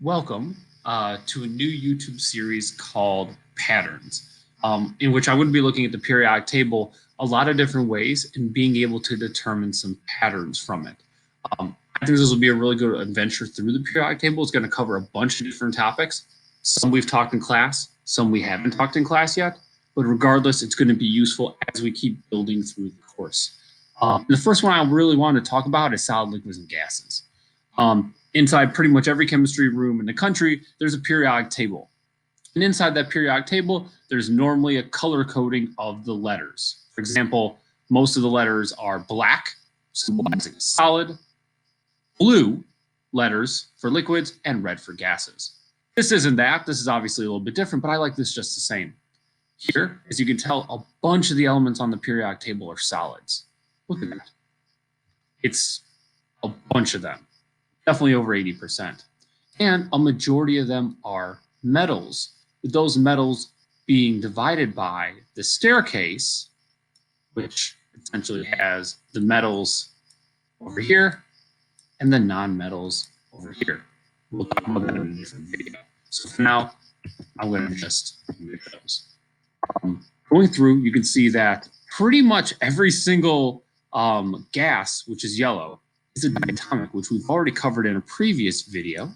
Welcome to a new YouTube series called Patterns, in which I would be looking at the periodic table a lot of different ways and being able to determine some patterns from it. I think this will be a really good adventure through the periodic table. It's going to cover a bunch of different topics. Some we've talked in class, some we haven't talked in class yet, but regardless, it's going to be useful as we keep building through the course. The first one I really want to talk about is solid liquids and gases. Inside pretty much every chemistry room in the country, there's a periodic table. And inside that periodic table, there's normally a color coding of the letters. For example, most of the letters are black, symbolizing a solid, blue letters for liquids, and red for gases. This isn't that. This is obviously a little bit different, but I like this just the same. Here, as you can tell, a bunch of the elements on the periodic table are solids. Look at that. It's a bunch of them. Definitely over 80%. And a majority of them are metals, with those metals being divided by the staircase, which essentially has the metals over here and the non-metals over here. We'll talk about that in a different video. So for now, I'm going to just move those. Going through, you can see that pretty much every single gas, which is yellow, is a diatomic, which we've already covered in a previous video.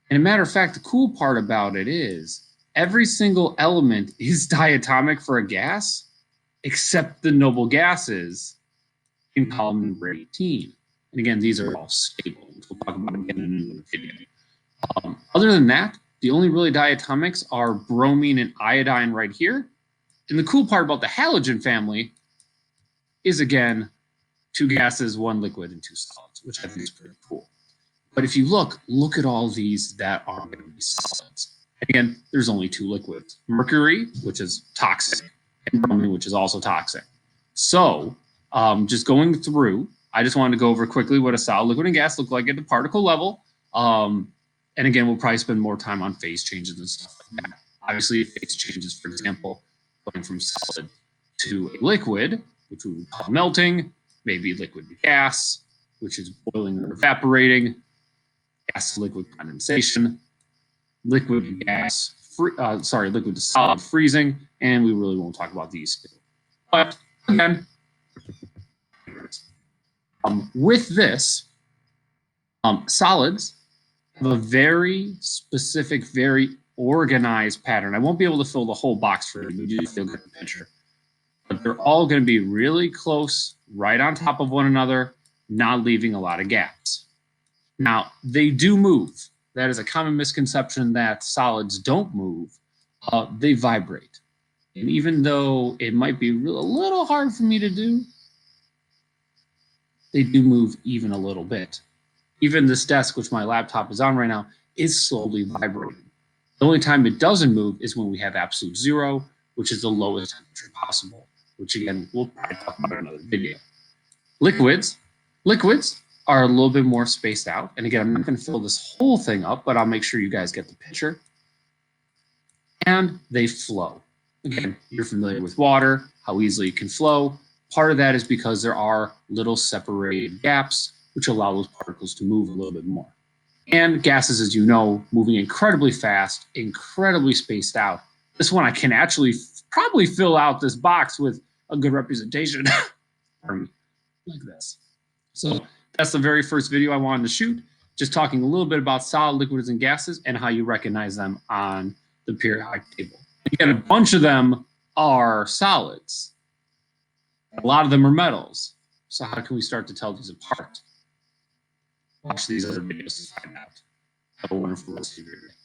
And a matter of fact, the cool part about it is every single element is diatomic for a gas, except the noble gases in column number 18. And again, these are all stable, which we'll talk about again in another video. Other than that, the only really diatomics are bromine and iodine right here. And the cool part about the halogen family is, again, 2 gases, 1 liquid, and 2 solids, which I think is pretty cool. But if you look at all these that are going to be solids. Again, there's only 2 liquids. Mercury, which is toxic, and bromine, which is also toxic. So just going through, I just wanted to go over quickly what a solid, liquid, and gas look like at the particle level. And again, we'll probably spend more time on phase changes and stuff like that. Obviously, phase changes, for example, going from solid to a liquid, which we would call melting, maybe liquid to gas, which is boiling or evaporating, gas to liquid condensation, liquid to gas, liquid to solid freezing, and we really won't talk about these two. But again, with this, solids have a very specific, very organized pattern. I won't be able to fill the whole box for you, but you still get the picture. But they're all going to be really close, right on top of one another, not leaving a lot of gaps. Now, they do move. That is a common misconception that solids don't move. They vibrate. And even though it might be a little hard for me to do, they do move even a little bit. Even this desk, which my laptop is on right now, is slowly vibrating. The only time it doesn't move is when we have absolute zero, which is the lowest temperature possible, which again, we'll probably talk about in another video. Liquids are a little bit more spaced out. And again, I'm not going to fill this whole thing up, but I'll make sure you guys get the picture. And they flow. Again, you're familiar with water, how easily it can flow. Part of that is because there are little separated gaps, which allow those particles to move a little bit more. And gases, as you know, moving incredibly fast, incredibly spaced out. This one I can actually probably fill out this box with a good representation like this. So that's the very first video I wanted to shoot, just talking a little bit about solid liquids and gases and how you recognize them on the periodic table. Again, a bunch of them are solids. A lot of them are metals. So how can we start to tell these apart? Watch these other videos to find out. Have a wonderful rest of your day.